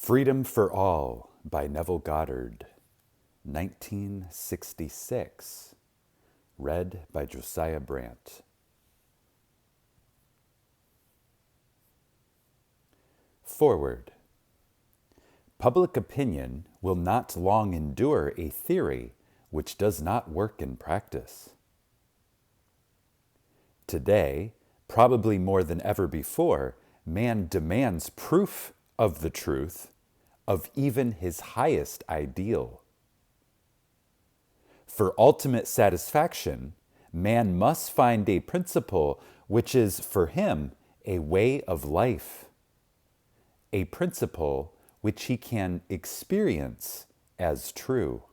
Freedom for All by Neville Goddard, 1966. Read by Josiah Brandt. Forward. Public opinion will not long endure a theory which does not work in practice. Today, probably more than ever before, man demands proof of the truth of even his highest ideal. For ultimate satisfaction, man must find a principle which is for him a way of life, a principle which he can experience as true.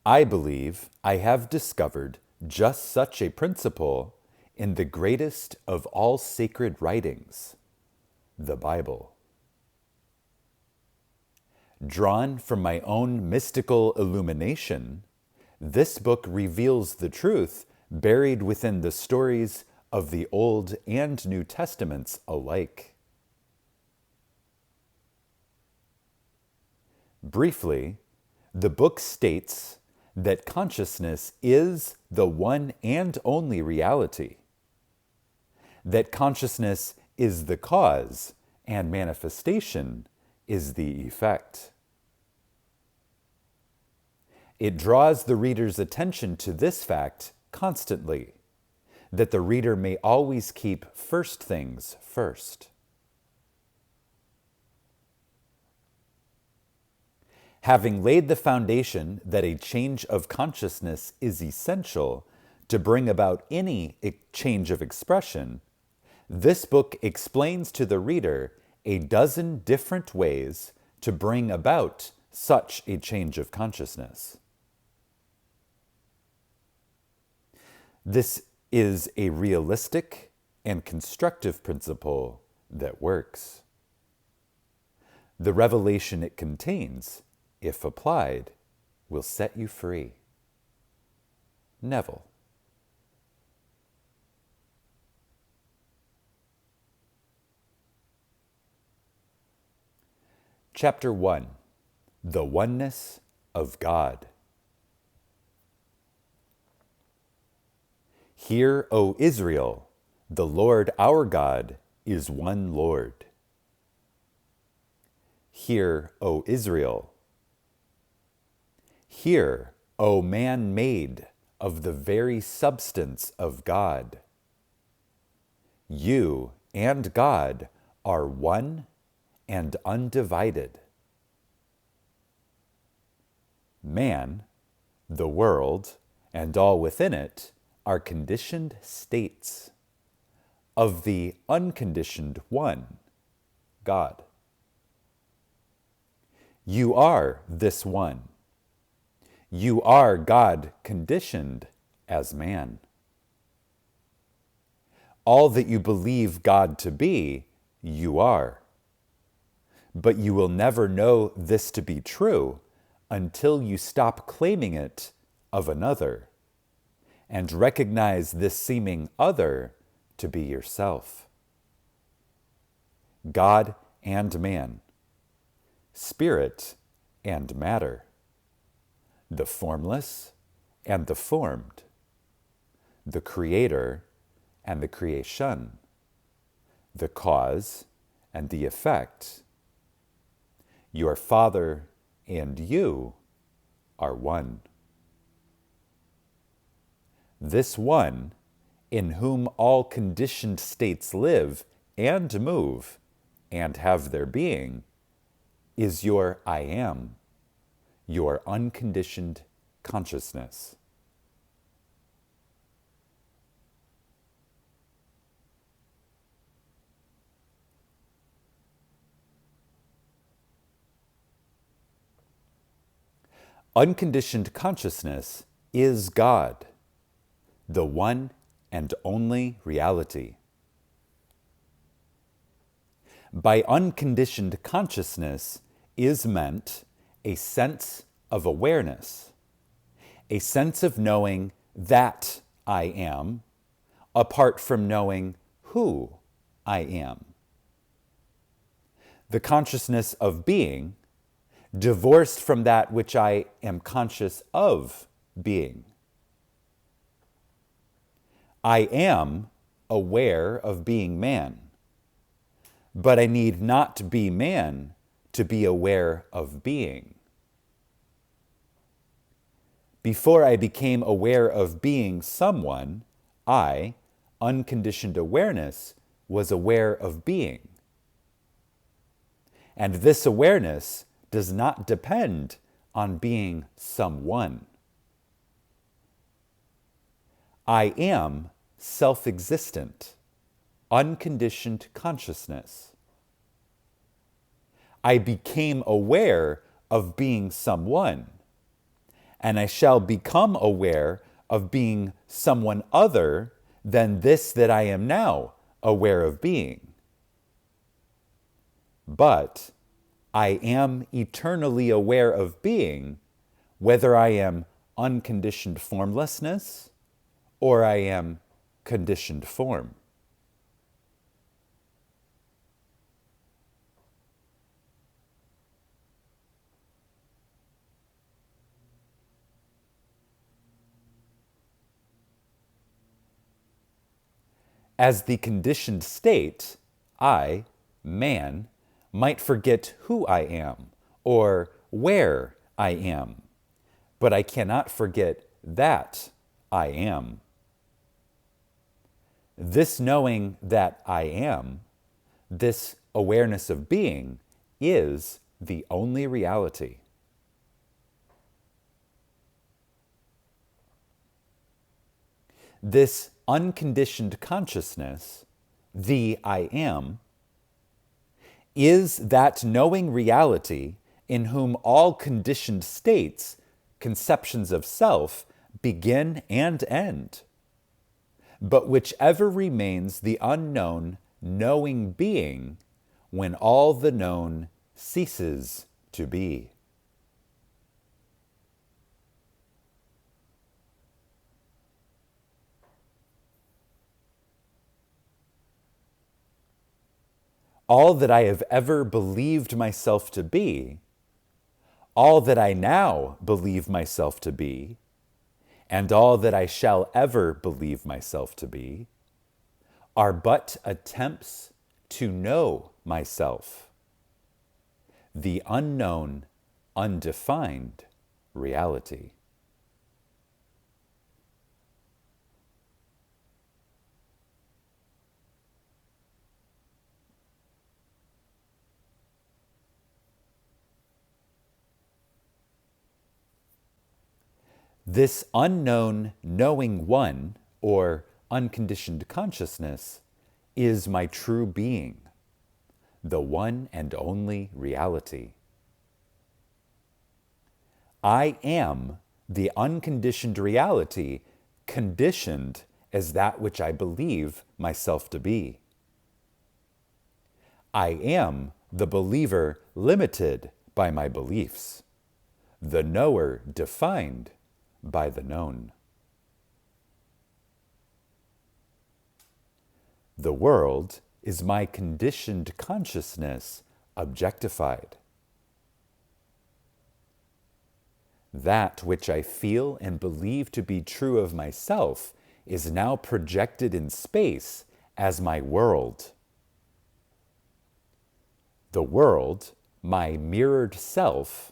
I believe I have discovered just such a principle in the greatest of all sacred writings, the Bible. Drawn from my own mystical illumination, this book reveals the truth buried within the stories of the Old and New Testaments alike. Briefly, the book states that consciousness is the one and only reality, that consciousness is the cause and manifestation is the effect. It draws the reader's attention to this fact constantly, that the reader may always keep first things first. Having laid the foundation that a change of consciousness is essential to bring about any change of expression, this book explains to the reader a dozen different ways to bring about such a change of consciousness. This is a realistic and constructive principle that works. The revelation it contains, if applied, will set you free. Neville. Chapter 1. The Oneness of God. Hear, O Israel, the Lord our God is one Lord. Hear, O Israel. Hear, O man made of the very substance of God. You and God are one and undivided. Man, the world, and all within it are conditioned states of the unconditioned one, God. You are this one. You are God conditioned as man. All that you believe God to be, you are. But you will never know this to be true until you stop claiming it of another and recognize this seeming other to be yourself. God and man, spirit and matter, the formless and the formed, the creator and the creation, the cause and the effect. Your Father and you are one. This one, in whom all conditioned states live and move and have their being, is your I am, your unconditioned consciousness. Unconditioned consciousness is God, the one and only reality. By unconditioned consciousness is meant a sense of awareness, a sense of knowing that I am, apart from knowing who I am, the consciousness of being, divorced from that which I am conscious of being. I am aware of being man, but I need not be man to be aware of being. Before I became aware of being someone, I, unconditioned awareness, was aware of being. And this awareness does not depend on being someone. I am self-existent, unconditioned consciousness. I became aware of being someone, and I shall become aware of being someone other than this that I am now aware of being. But I am eternally aware of being, whether I am unconditioned formlessness or I am conditioned form. As the conditioned state, I, man, might forget who I am or where I am, but I cannot forget that I am. This knowing that I am, this awareness of being, is the only reality. This unconditioned consciousness, the I am, is that knowing reality in whom all conditioned states, conceptions of self, begin and end. But whichever remains the unknown knowing being when all the known ceases to be. All that I have ever believed myself to be, all that I now believe myself to be, and all that I shall ever believe myself to be, are but attempts to know myself, the unknown, undefined reality. This unknown knowing one, or unconditioned consciousness, is my true being, the one and only reality. I am the unconditioned reality, conditioned as that which I believe myself to be. I am the believer limited by my beliefs, the knower defined by the known. The world is my conditioned consciousness objectified. That which I feel and believe to be true of myself is now projected in space as my world. The world, my mirrored self,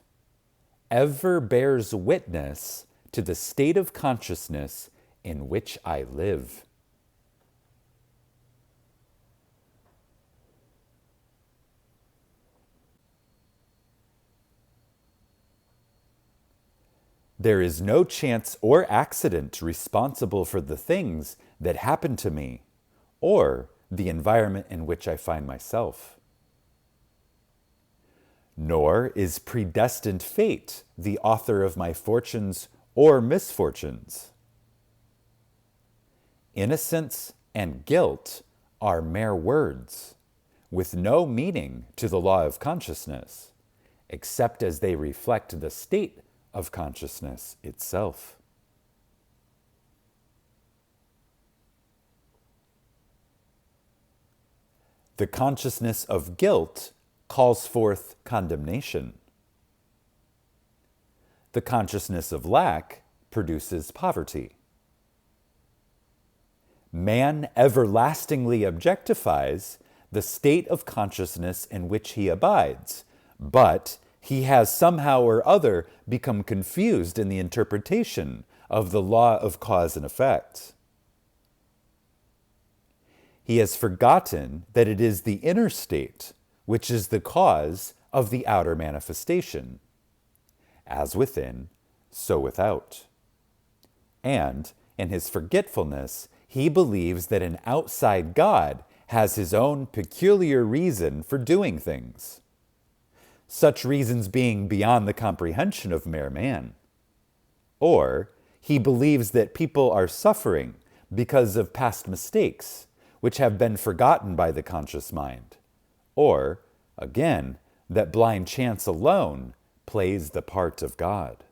ever bears witness to the state of consciousness in which I live. There is no chance or accident responsible for the things that happen to me or the environment in which I find myself. Nor is predestined fate the author of my fortunes or misfortunes. Innocence and guilt are mere words, with no meaning to the law of consciousness, except as they reflect the state of consciousness itself. The consciousness of guilt calls forth condemnation. The consciousness of lack produces poverty. Man everlastingly objectifies the state of consciousness in which he abides, but he has somehow or other become confused in the interpretation of the law of cause and effect. He has forgotten that it is the inner state which is the cause of the outer manifestation, as within, so without. And in his forgetfulness, he believes that an outside God has his own peculiar reason for doing things, such reasons being beyond the comprehension of mere man. Or he believes that people are suffering because of past mistakes, which have been forgotten by the conscious mind. Or, again, that blind chance alone plays the part of God.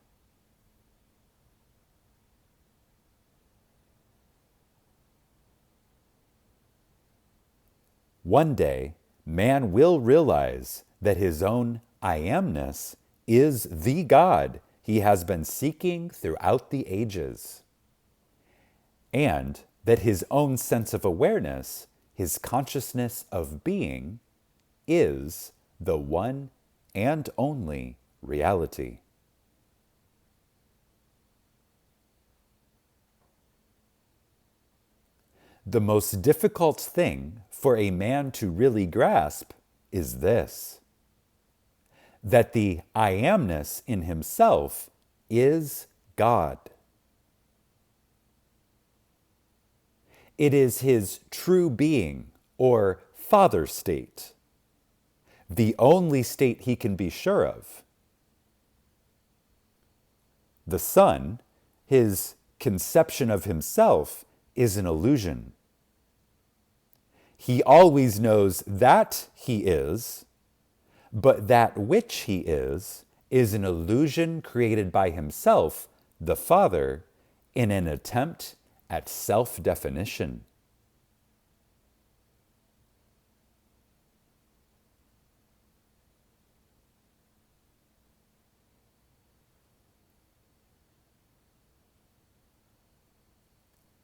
One day, man will realize that his own I-am-ness is the God he has been seeking throughout the ages, and that his own sense of awareness, his consciousness of being, is the one and only reality. The most difficult thing for a man to really grasp is this: that the I-am-ness in himself is God. It is his true being, or father state, the only state he can be sure of. The Son, his conception of himself, is an illusion. He always knows that he is, but that which he is an illusion created by himself, the Father, in an attempt at self-definition.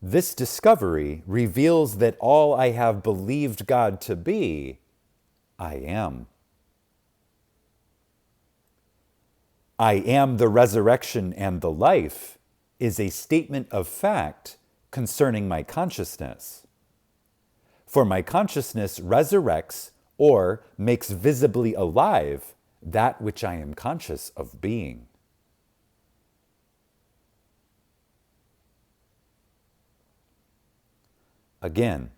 This discovery reveals that all I have believed God to be, I am. I am the resurrection and the life is a statement of fact concerning my consciousness. For my consciousness resurrects or makes visibly alive that which I am conscious of being. Again,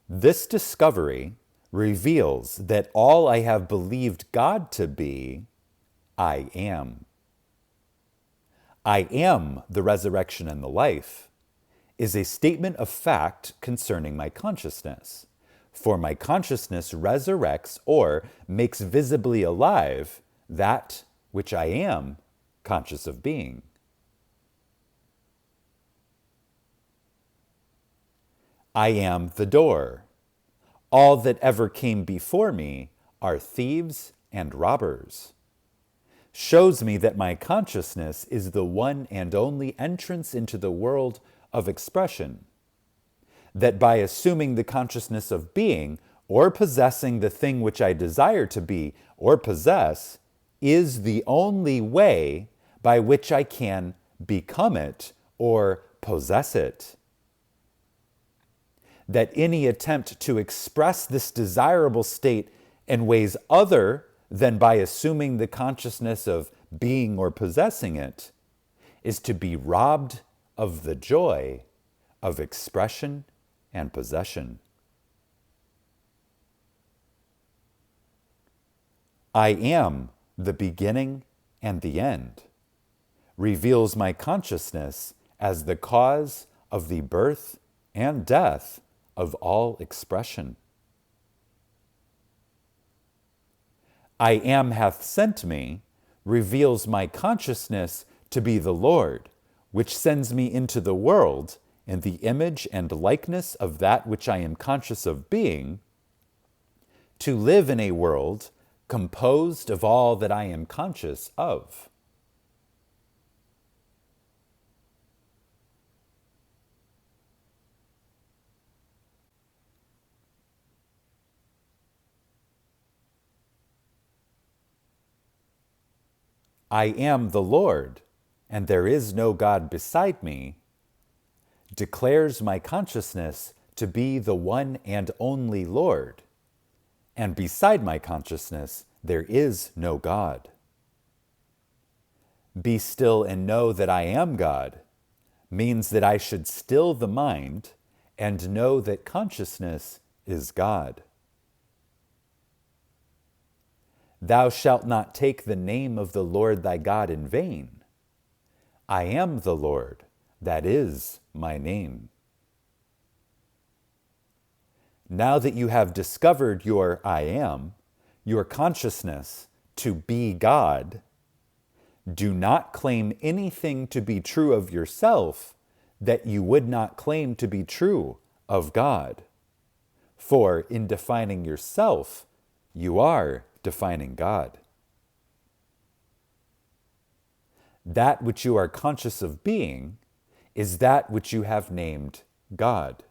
this discovery reveals that all I have believed God to be, I am. I am the resurrection and the life is a statement of fact concerning my consciousness. For my consciousness resurrects or makes visibly alive that which I am conscious of being. I am the door. All that ever came before me are thieves and robbers. Shows me that my consciousness is the one and only entrance into the world of expression. That by assuming the consciousness of being or possessing the thing which I desire to be or possess is the only way by which I can become it or possess it. That any attempt to express this desirable state in ways other than by assuming the consciousness of being or possessing it is to be robbed of the joy of expression and possession. I am the beginning and the end, reveals my consciousness as the cause of the birth and death of all expression. I am hath sent me reveals my consciousness to be the Lord, which sends me into the world in the image and likeness of that which I am conscious of being, to live in a world composed of all that I am conscious of. I am the Lord, and there is no God beside me, declares my consciousness to be the one and only Lord, and beside my consciousness there is no God. Be still and know that I am God means that I should still the mind and know that consciousness is God. Thou shalt not take the name of the Lord thy God in vain. I am the Lord, that is my name. Now that you have discovered your I am, your consciousness to be God, do not claim anything to be true of yourself that you would not claim to be true of God. For in defining yourself, you are defining God. That which you are conscious of being is that which you have named God.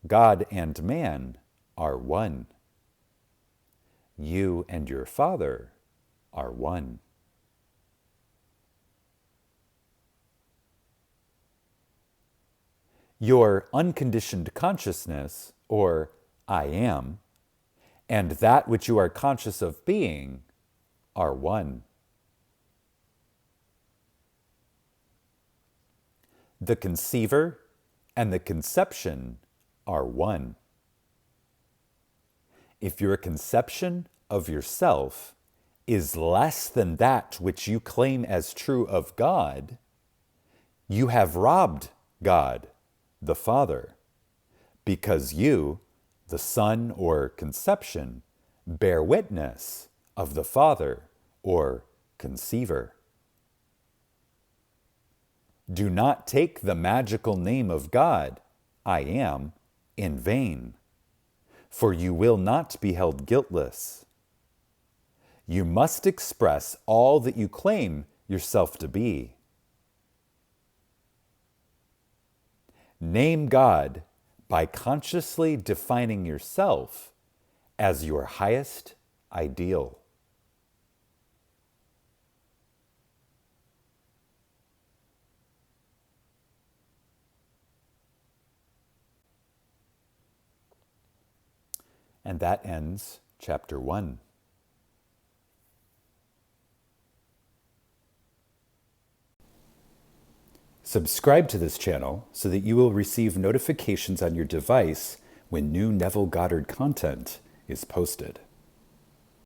God and man are one. You and your Father are one. Your unconditioned consciousness, or I am, and that which you are conscious of being are one. The conceiver and the conception are one. If your conception of yourself is less than that which you claim as true of God, you have robbed God, the Father, because you, the Son or conception, bear witness of the Father or conceiver. Do not take the magical name of God, I am, in vain, for you will not be held guiltless. You must express all that you claim yourself to be. Name God by consciously defining yourself as your highest ideal. And that ends chapter 1. Subscribe to this channel so that you will receive notifications on your device when new Neville Goddard content is posted.